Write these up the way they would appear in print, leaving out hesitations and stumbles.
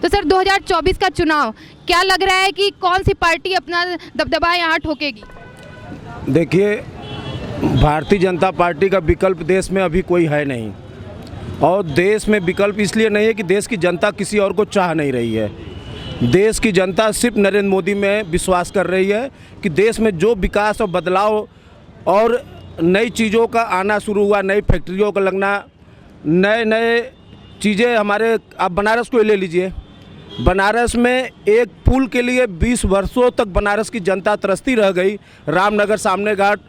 तो सर 2024 का चुनाव क्या लग रहा है कि कौन सी पार्टी अपना दबदबा यहाँ ठोकेगी? देखिए, भारतीय जनता पार्टी का विकल्प देश में अभी कोई है नहीं, और देश में विकल्प इसलिए नहीं है कि देश की जनता किसी और को चाह नहीं रही है। देश की जनता सिर्फ नरेंद्र मोदी में विश्वास कर रही है कि देश में जो विकास और बदलाव और नई चीज़ों का आना शुरू हुआ, नई फैक्ट्रियों का लगना, नए चीज़ें हमारे, आप बनारस को ले लीजिए। बनारस में एक पुल के लिए 20 वर्षों तक बनारस की जनता तरसती रह गई, रामनगर सामने घाट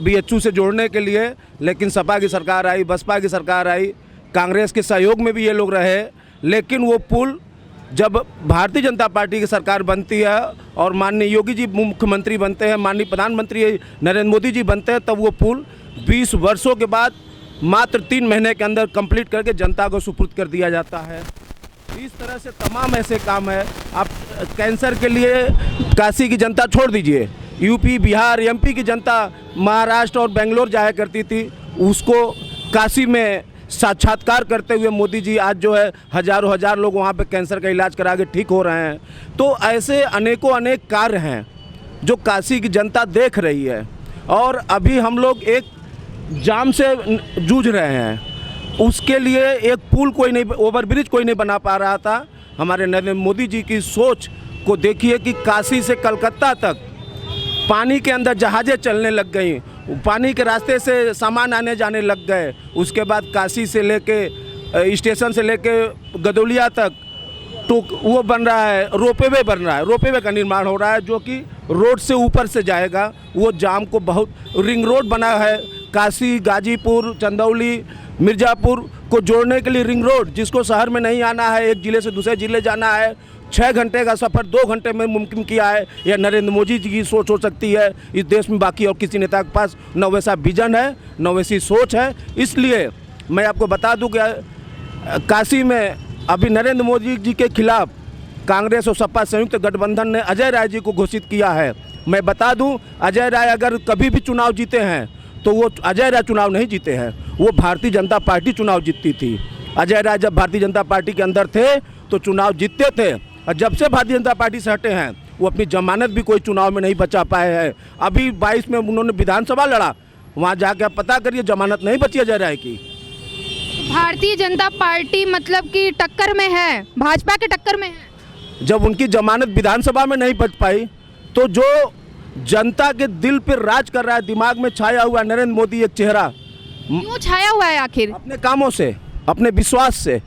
BHU से जोड़ने के लिए, लेकिन सपा की सरकार आई, बसपा की सरकार आई, कांग्रेस के सहयोग में भी ये लोग रहे, लेकिन वो पुल जब भारतीय जनता पार्टी की सरकार बनती है और माननीय योगी जी मुख्यमंत्री बनते हैं, माननीय प्रधानमंत्री नरेंद्र मोदी जी बनते हैं, तब वो पुल 20 वर्षों के बाद मात्र 3 महीने के अंदर कंप्लीट करके जनता को सुपुर्द कर दिया जाता है। इस तरह से तमाम ऐसे काम है। आप कैंसर के लिए काशी की जनता छोड़ दीजिए, यूपी, बिहार, MP की जनता महाराष्ट्र और बेंगलोर जाया करती थी, उसको काशी में साक्षात्कार करते हुए मोदी जी आज जो है हजारों हजार लोग वहाँ पे कैंसर का इलाज करा के ठीक हो रहे हैं। तो ऐसे अनेक कार्य हैं जो काशी की जनता देख रही है, और अभी हम लोग एक जाम से जूझ रहे हैं। उसके लिए एक पुल कोई नहीं, ओवरब्रिज कोई नहीं बना पा रहा था। हमारे नरेंद्र मोदी जी की सोच को देखिए कि काशी से कलकत्ता तक पानी के अंदर जहाज़ें चलने लग गई, पानी के रास्ते से सामान आने जाने लग गए। उसके बाद काशी से लेके स्टेशन से लेके गदौलिया तक तो वो बन रहा है, रोपवे बन रहा है, रोपवे का निर्माण हो रहा है जो कि रोड से ऊपर से जाएगा। वो जाम को बहुत, रिंग रोड बना है, काशी, गाजीपुर, चंदौली, मिर्ज़ापुर को जोड़ने के लिए रिंग रोड, जिसको शहर में नहीं आना है, एक ज़िले से दूसरे ज़िले जाना है, 6 घंटे का सफ़र 2 घंटे में मुमकिन किया है। यह नरेंद्र मोदी जी की सोच हो सकती है। इस देश में बाकी और किसी नेता के पास न वैसा विजन है, न वैसी सोच है। इसलिए मैं आपको बता दूं कि काशी में अभी नरेंद्र मोदी जी के खिलाफ कांग्रेस और सपा संयुक्त गठबंधन ने अजय राय जी को घोषित किया है। मैं बता दूं, अजय राय अगर कभी भी चुनाव जीते हैं तो वो अजय राय चुनाव नहीं जीते हैं, वो भारतीय जनता पार्टी चुनाव जीतती थी। अजय राय जब भारतीय जनता पार्टी के अंदर थे तो चुनाव जीतते थे, और जब से भारतीय जनता पार्टी से हटे हैं वो अपनी जमानत भी कोई चुनाव में नहीं बचा पाए हैं। अभी 22 में उन्होंने विधानसभा लड़ा, वहाँ जाके आप पता करिए जमानत नहीं बची अजय राय की। भारतीय जनता पार्टी मतलब कि टक्कर में है, भाजपा के टक्कर में है। जब उनकी जमानत विधानसभा में नहीं बच पाई तो जो जनता के दिल पर राज कर रहा है, दिमाग में छाया हुआ नरेंद्र मोदी एक चेहरा, क्यों छाया हुआ है आखिर? अपने कामों से, अपने विश्वास से।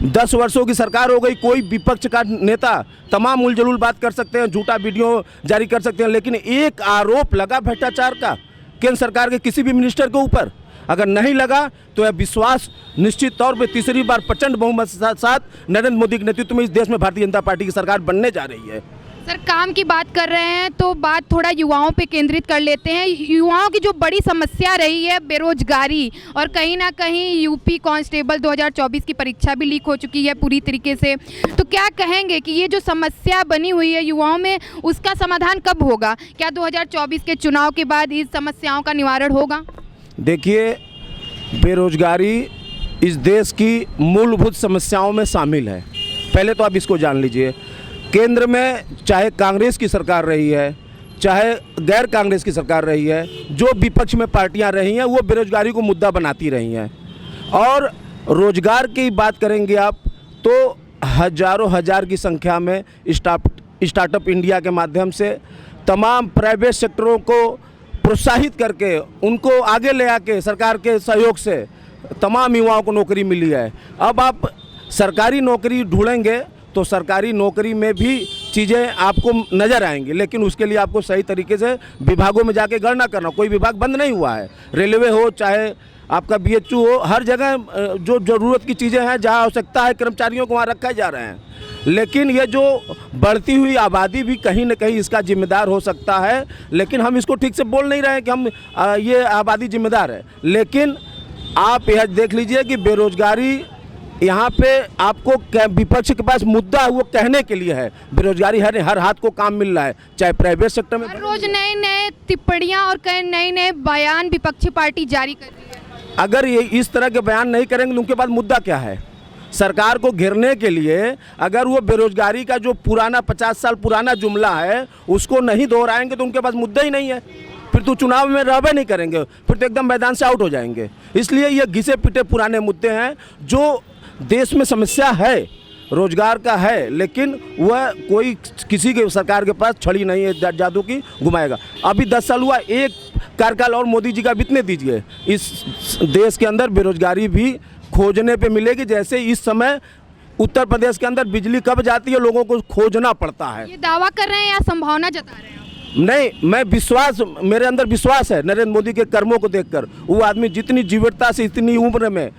10 वर्षों की सरकार हो गई, कोई विपक्ष का नेता तमाम उलझुल बात कर सकते हैं, झूठा वीडियो जारी कर सकते हैं, लेकिन एक आरोप लगा भ्रष्टाचार का केंद्र सरकार के किसी भी मिनिस्टर के ऊपर अगर नहीं लगा तो यह विश्वास निश्चित तौर पे तीसरी बार प्रचंड बहुमत के साथ नरेंद्र मोदी के नेतृत्व में इस देश में भारतीय जनता पार्टी की सरकार बनने जा रही है। सर काम की बात कर रहे हैं तो बात थोड़ा युवाओं पे केंद्रित कर लेते हैं। युवाओं की जो बड़ी समस्या रही है बेरोजगारी, और कहीं ना कहीं यूपी कांस्टेबल 2024 की परीक्षा भी लीक हो चुकी है पूरी तरीके से, तो क्या कहेंगे कि ये जो समस्या बनी हुई है युवाओं में, उसका समाधान कब होगा? क्या 2024 के चुनाव के बाद इस समस्याओं का निवारण होगा? देखिए, बेरोजगारी इस देश की मूलभूत समस्याओं में शामिल है। पहले तो आप इसको जान लीजिए। केंद्र में चाहे कांग्रेस की सरकार रही है, चाहे गैर कांग्रेस की सरकार रही है, जो विपक्ष में पार्टियां रही हैं वो बेरोजगारी को मुद्दा बनाती रही हैं। और रोजगार की बात करेंगे आप तो हजारों हजार की संख्या में स्टार्टअप इंडिया के माध्यम से तमाम प्राइवेट सेक्टरों को प्रोत्साहित करके उनको आगे ले आके सरकार के सहयोग से तमाम युवाओं को नौकरी मिली है। अब आप सरकारी नौकरी ढूंढेंगे तो सरकारी नौकरी में भी चीज़ें आपको नज़र आएंगी, लेकिन उसके लिए आपको सही तरीके से विभागों में जाके गणना करना। कोई विभाग बंद नहीं हुआ है, रेलवे हो चाहे आपका BHU हो, हर जगह जो ज़रूरत की चीज़ें हैं, जहाँ आवश्यकता है कर्मचारियों को वहाँ रखा जा रहे हैं। लेकिन ये जो बढ़ती हुई आबादी भी कहीं न कहीं इसका जिम्मेदार हो सकता है, लेकिन हम इसको ठीक से बोल नहीं रहे हैं कि हम ये आबादी जिम्मेदार है। लेकिन आप यह देख लीजिए कि बेरोजगारी यहाँ पे आपको विपक्ष के पास मुद्दा वो कहने के लिए है, बेरोजगारी हर हाथ को काम मिल रहा है, चाहे प्राइवेट सेक्टर में। हर रोज नए टिप्पणियाँ और कई नए बयान विपक्षी पार्टी जारी कर रही है। अगर ये इस तरह के बयान नहीं करेंगे तो उनके पास मुद्दा क्या है? सरकार को घेरने के लिए अगर वो बेरोजगारी का जो पुराना 50 साल पुराना जुमला है उसको नहीं दोहराएंगे तो उनके पास मुद्दा ही नहीं है, फिर तो चुनाव में रहबे नहीं करेंगे, फिर तो एकदम मैदान से आउट हो जाएंगे। इसलिए ये घिसे पिटे पुराने मुद्दे हैं। जो देश में समस्या है रोजगार का है, लेकिन वह कोई किसी के सरकार के पास छड़ी नहीं है जादू की घुमाएगा। अभी 10 साल हुआ, एक कार्यकाल और मोदी जी का बीतने दीजिए, इस देश के अंदर बेरोजगारी भी खोजने पे मिलेगी। जैसे इस समय उत्तर प्रदेश के अंदर बिजली कब जाती है लोगों को खोजना पड़ता है। ये दावा कर रहे हैं या संभावना जता रहे हैं? नहीं, मैं विश्वास, मेरे अंदर विश्वास है नरेंद्र मोदी के कर्मों को देखकर। वो आदमी जितनी जीवटता से इतनी उम्र में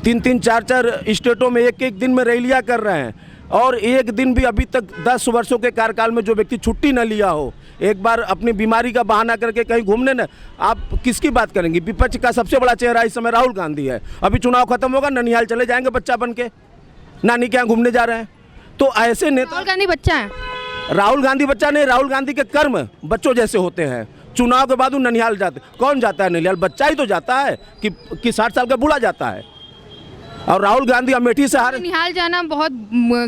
3-3, 4-4 स्टेटों में एक दिन में रैलियां कर रहे हैं, और एक दिन भी अभी तक 10 वर्षों के कार्यकाल में जो व्यक्ति छुट्टी न लिया हो, एक बार अपनी बीमारी का बहाना करके कहीं घूमने न, आप किसकी बात करेंगे? विपक्ष का सबसे बड़ा चेहरा इस समय राहुल गांधी है। अभी चुनाव खत्म होगा, ननिहाल चले जाएंगे बच्चा बन के, नानी के यहाँ घूमने जा रहे हैं। तो ऐसे नेता, राहुल गांधी बच्चा है? राहुल गांधी बच्चा नहीं, राहुल गांधी के कर्म बच्चों जैसे होते हैं। चुनाव के बाद वो ननिहाल जाते, कौन जाता है ननिहाल? बच्चा ही तो जाता है कि 60 साल का बूढ़ा जाता है। और राहुल गांधी अमेठी से हारे। ननिहाल जाना बहुत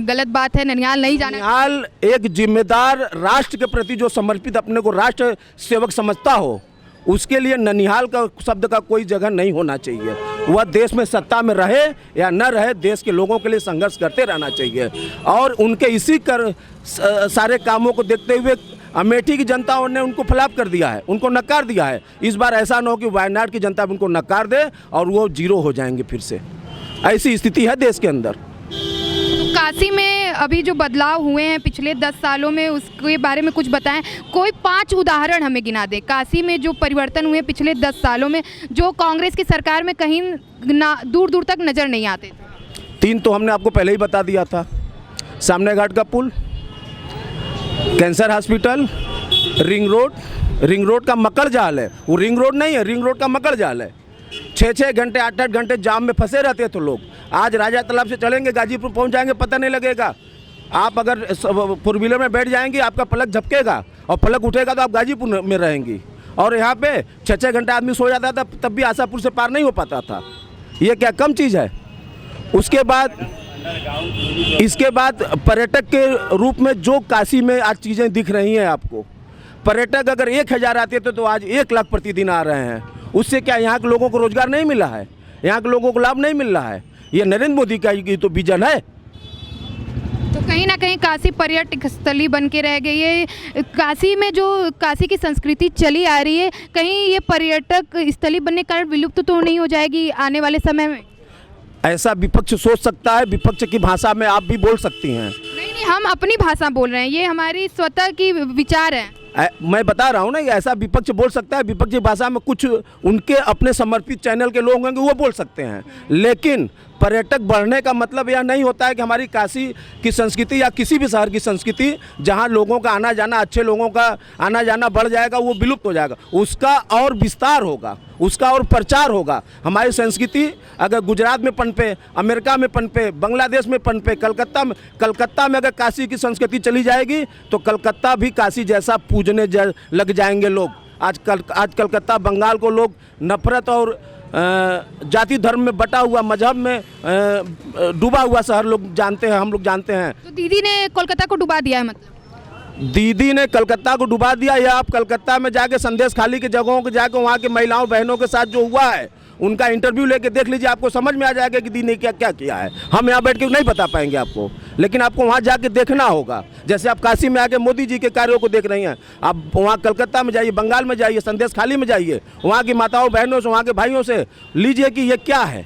गलत बात है, ननिहाल नहीं जाना। ननिहाल एक जिम्मेदार राष्ट्र के प्रति जो समर्पित अपने को राष्ट्र सेवक समझता हो, उसके लिए ननिहाल का शब्द का कोई जगह नहीं होना चाहिए। वह देश में सत्ता में रहे या न रहे, देश के लोगों के लिए संघर्ष करते रहना चाहिए। और उनके इसी सारे कामों को देखते हुए अमेठी की जनता ने उनको फ्लॉप कर दिया है, उनको नकार दिया है। इस बार ऐसा न हो कि वायनाड की जनता उनको नकार दे और वो जीरो हो जाएंगे फिर से। ऐसी स्थिति है देश के अंदर। तो काशी में अभी जो बदलाव हुए हैं पिछले 10 सालों में, उसके बारे में कुछ बताएं। कोई 5 उदाहरण हमें गिना दें काशी में जो परिवर्तन हुए पिछले 10 सालों में, जो कांग्रेस की सरकार में कहीं ना दूर दूर तक नज़र नहीं आते थे। 3 तो हमने आपको पहले ही बता दिया था। सामने घाट का पुल, कैंसर हॉस्पिटल, रिंग रोड का मकड़ जाल है। वो रिंग रोड नहीं है, रिंग रोड का मकड़ जाल है। 6-6 घंटे 8-8 घंटे जाम में फंसे रहते तो लोग। आज राजा तालाब से चलेंगे, गाजीपुर पहुंच जाएंगे, पता नहीं लगेगा। आप अगर 4 व्हीलर में बैठ जाएंगे, आपका पलक झपकेगा और पलक उठेगा तो आप गाजीपुर में रहेंगी। और यहाँ पे 6-6 घंटे आदमी सो जाता था, तब भी आशापुर से पार नहीं हो पाता था। ये क्या कम चीज़ है? इसके बाद पर्यटक के रूप में जो काशी में आज चीज़ें दिख रही हैं आपको, पर्यटक अगर 1000 आते थे तो आज 1 लाख प्रतिदिन आ रहे हैं। उससे क्या यहाँ के लोगों को रोजगार नहीं मिला है? यहाँ के लोगों को लाभ नहीं मिल रहा है? ये नरेंद्र मोदी का ये तो विजन है। तो कहीं ना कहीं काशी पर्यटक स्थली बन के रह गई है। काशी में जो काशी की संस्कृति चली आ रही है, कहीं ये पर्यटक स्थली बनने के कारण विलुप्त तो नहीं हो जाएगी आने वाले समय में? ऐसा विपक्ष सोच सकता है, विपक्ष की भाषा में आप भी बोल सकती हैं। नहीं, हम अपनी भाषा बोल रहे हैं, ये हमारी स्वतः की विचार है। मैं बता रहा हूँ ना, ऐसा विपक्ष बोल सकता है। विपक्ष की भाषा में कुछ उनके अपने समर्पित चैनल के लोग होंगे, वो बोल सकते हैं। लेकिन पर्यटक बढ़ने का मतलब यह नहीं होता है कि हमारी काशी की संस्कृति या किसी भी शहर की संस्कृति जहाँ लोगों का आना जाना, अच्छे लोगों का आना जाना बढ़ जाएगा, वो विलुप्त हो जाएगा। उसका और विस्तार होगा, उसका और प्रचार होगा। हमारी संस्कृति अगर गुजरात में पनपे, अमेरिका में पनपे, बांग्लादेश में पनपे, कलकत्ता में अगर काशी की संस्कृति चली जाएगी तो कलकत्ता भी काशी जैसा पूजने लग जाएंगे लोग। आज कलकत्ता बंगाल को लोग नफरत और जाति धर्म में बटा हुआ, मजहब में डूबा हुआ शहर लोग जानते हैं, हम लोग जानते हैं। तो दीदी ने कोलकाता को डुबा दिया है मतलब? दीदी ने कलकत्ता को डुबा दिया, या आप कलकत्ता में जाके संदेश खाली की जगहों को जाकर वहाँ के महिलाओं बहनों के साथ जो हुआ है उनका इंटरव्यू लेके देख लीजिए, आपको समझ में आ जाएगा कि दीदी ने क्या क्या किया है। हम यहाँ बैठ के नहीं बता पाएंगे आपको, लेकिन आपको वहाँ जाके देखना होगा। जैसे आप काशी में आके मोदी जी के कार्यों को देख रही हैं, आप वहाँ कलकत्ता में जाइए, बंगाल में जाइए, संदेश खाली में जाइए, वहाँ की माताओं बहनों से, वहाँ के भाइयों से लीजिए कि ये क्या है।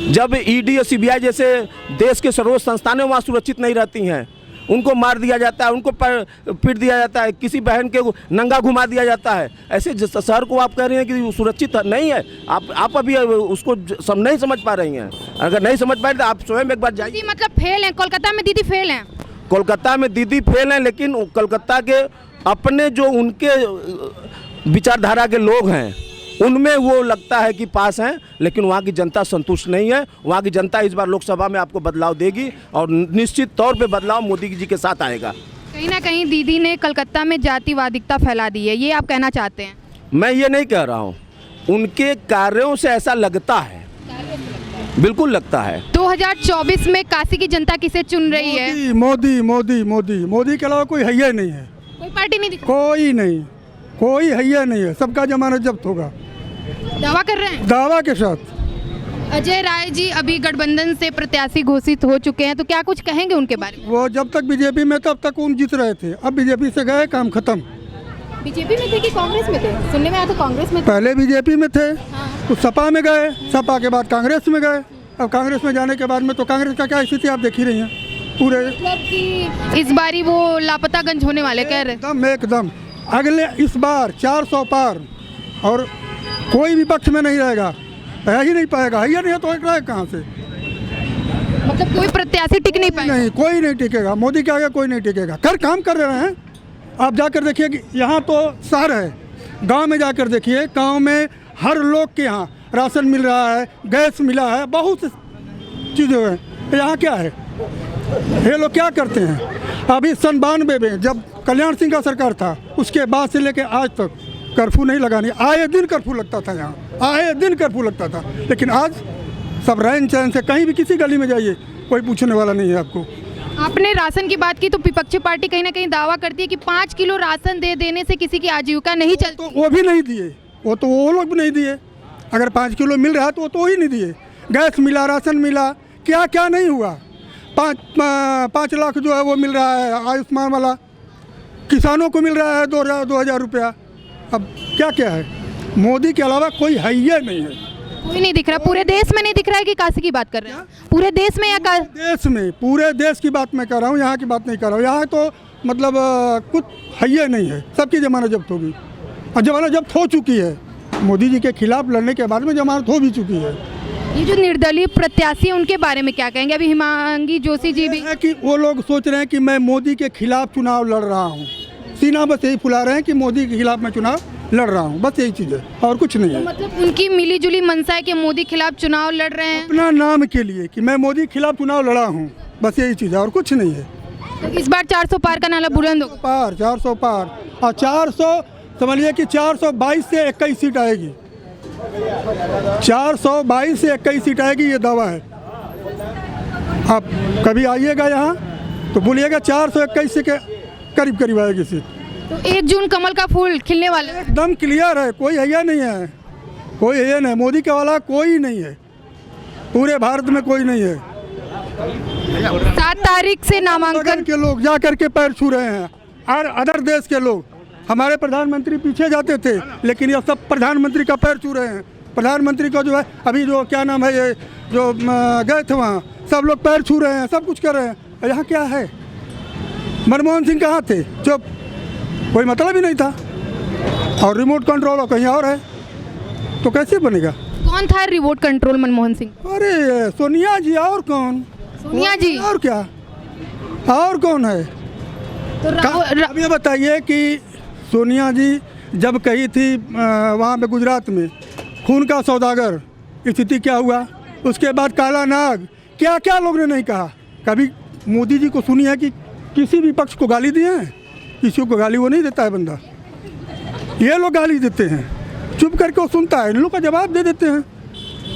जब ईडी और सीबीआई जैसे देश के सर्वोच्च संस्थानें वहाँ सुरक्षित नहीं रहती हैं, उनको मार दिया जाता है, उनको पीट दिया जाता है, किसी बहन के नंगा घुमा दिया जाता है, ऐसे शहर को आप कह रही हैं कि सुरक्षित नहीं है। आप अभी उसको नहीं समझ पा रही हैं। अगर नहीं समझ पाए तो आप स्वयं एक बार जाइए। मतलब फेल है कोलकाता में दीदी, फेल है कोलकाता में दीदी फेल हैं, लेकिन कलकत्ता के अपने जो उनके विचारधारा के लोग हैं उनमें वो लगता है कि पास हैं, लेकिन वहाँ की जनता संतुष्ट नहीं है। वहाँ की जनता इस बार लोकसभा में आपको बदलाव देगी और निश्चित तौर पे बदलाव मोदी जी के साथ आएगा। कहीं ना कहीं दीदी ने कलकत्ता में जातिवादिकता फैला दी है, ये आप कहना चाहते हैं? मैं ये नहीं कह रहा हूँ, उनके कार्यों से ऐसा लगता है। बिल्कुल लगता है। 2024 में काशी की जनता किसे चुन रही है? मोदी मोदी मोदी मोदी के अलावा कोई हैया नहीं है, कोई पार्टी नहीं दिख कोई नहीं, कोई हैया नहीं है, सबका जमानत जब्त होगा दावा कर रहे हैं। दावा के साथ। अजय राय जी अभी गठबंधन से प्रत्याशी घोषित हो चुके हैं, तो क्या कुछ कहेंगे उनके बारे में? वो जब तक बीजेपी में तब तक उन जीत रहे थे, अब बीजेपी से गए, काम खत्म। बीजेपी में थे कि कांग्रेस में थे? सुनने में आया तो कांग्रेस में थे। पहले बीजेपी में थे, हाँ। तो सपा में गए, सपा के बाद कांग्रेस में गए। अब कांग्रेस में जाने के बाद में तो कांग्रेस का क्या स्थिति आप देख ही रही हैं पूरे। मतलब कि इस बारी वो लापतागंज होने वाले कह रहे हैं। एकदम एकदम अगले इस बार 400 पार, और कोई विपक्ष में नहीं रहेगा, रह ही नहीं पाएगा। हैया नहीं है तो एक रहे कहाँ से? मतलब कोई प्रत्याशी टिक नहीं पाएगा। नहीं, कोई नहीं टिकेगा, मोदी के आगे कोई नहीं टिकेगा। काम कर रहे हैं, आप जाकर देखिए कि यहाँ तो शहर है, गांव में जाकर देखिए, गांव में हर लोग के यहाँ राशन मिल रहा है, गैस मिला है, बहुत सी चीज़ें हैं। यहाँ क्या है, ये लोग क्या करते हैं? अभी सन 92 में जब कल्याण सिंह का सरकार था, उसके बाद से लेके आज तक कर्फ्यू नहीं लगानी, आए दिन कर्फ्यू लगता था, यहाँ आए दिन कर्फ्यू लगता था। लेकिन आज सब रैन चैन से, कहीं भी किसी गली में जाइए, कोई पूछने वाला नहीं है आपको। आपने राशन की बात की तो विपक्षी पार्टी कहीं ना कहीं दावा करती है कि 5 किलो राशन दे देने से किसी की आजीविका नहीं चलती। तो वो भी नहीं दिए, वो लोग भी नहीं दिए। अगर 5 किलो मिल रहा है तो वो ही नहीं दिए। गैस मिला, राशन मिला, क्या क्या नहीं हुआ। 5 लाख जो है वो मिल रहा है आयुष्मान वाला, किसानों को मिल रहा है 2,000 रुपया। अब क्या क्या है? मोदी के अलावा कोई हैया नहीं है, कोई नहीं दिख रहा। पूरे देश में नहीं दिख रहा है कि काशी की बात कर रहे हैं? पूरे देश में या देश में, पूरे देश की बात मैं कर रहा हूँ, यहाँ की बात नहीं कर रहा हूँ। यहाँ तो मतलब कुछ हैया नहीं है, सबकी जमानत जब्त होगी, और जमानत जब्त हो चुकी है। मोदी जी के खिलाफ लड़ने के बाद में जमानत हो भी चुकी है। ये जो निर्दलीय प्रत्याशी हैं उनके बारे में क्या कहेंगे? अभी हिमांगी जोशी जी भी है कि वो लोग सोच रहे हैं कि मैं मोदी के खिलाफ चुनाव लड़ रहा हूँ, सीना बस यही फुला रहे हैं कि मोदी के खिलाफ मैं चुनाव लड़ रहा हूँ, बस यही चीज़ है और कुछ नहीं है। मतलब उनकी मिली जुली मंशा है कि मोदी खिलाफ चुनाव लड़ रहे हैं अपना नाम के लिए कि मैं मोदी के खिलाफ चुनाव लड़ा हूँ, बस यही चीज़ है और कुछ नहीं है। तो इस बार 400 पार का नाला बुलंद होगा। पार 400 पार, और 400 समझिए कि 422 से 21 सीट आएगी, 422 से 21 सीट आएगी, ये दावा है। आप कभी आइएगा यहाँ तो बोलिएगा 421 से के करीब करीब आएगी सीट। तो 1 जून कमल का फूल खिलने वाला है। एकदम क्लियर है, कोई हैया नहीं है, कोई हैया नहीं। मोदी के वाला कोई नहीं है, पूरे भारत में कोई नहीं है। 7 तारीख से नामांकन के लोग जा करके पैर छू रहे हैं, और अदर देश के लोग, हमारे प्रधानमंत्री पीछे जाते थे, लेकिन ये सब प्रधानमंत्री का पैर छू रहे हैं। प्रधानमंत्री का जो है अभी जो क्या नाम है, ये जो गए थे वहाँ, सब लोग पैर छू रहे हैं, सब कुछ कर रहे हैं। यहाँ क्या है? मनमोहन सिंह कहाँ थे? जो कोई मतलब ही नहीं था, और रिमोट कंट्रोल कहीं और है, तो कैसे बनेगा? कौन था रिमोट कंट्रोल मनमोहन सिंह? अरे सोनिया जी, और कौन? सोनिया जी, और क्या, और कौन है? तो अब ये बताइए कि सोनिया जी जब कही थी वहाँ पे गुजरात में खून का सौदागर, स्थिति क्या हुआ? उसके बाद काला नाग, क्या क्या लोग ने नहीं कहा। कभी मोदी जी को सुनी है कि किसी भी पक्ष को गाली दिए हैं? किसी को गाली वो नहीं देता है बंदा, ये लोग गाली देते हैं, चुप करके वो सुनता है, इन लोग का जवाब दे देते हैं।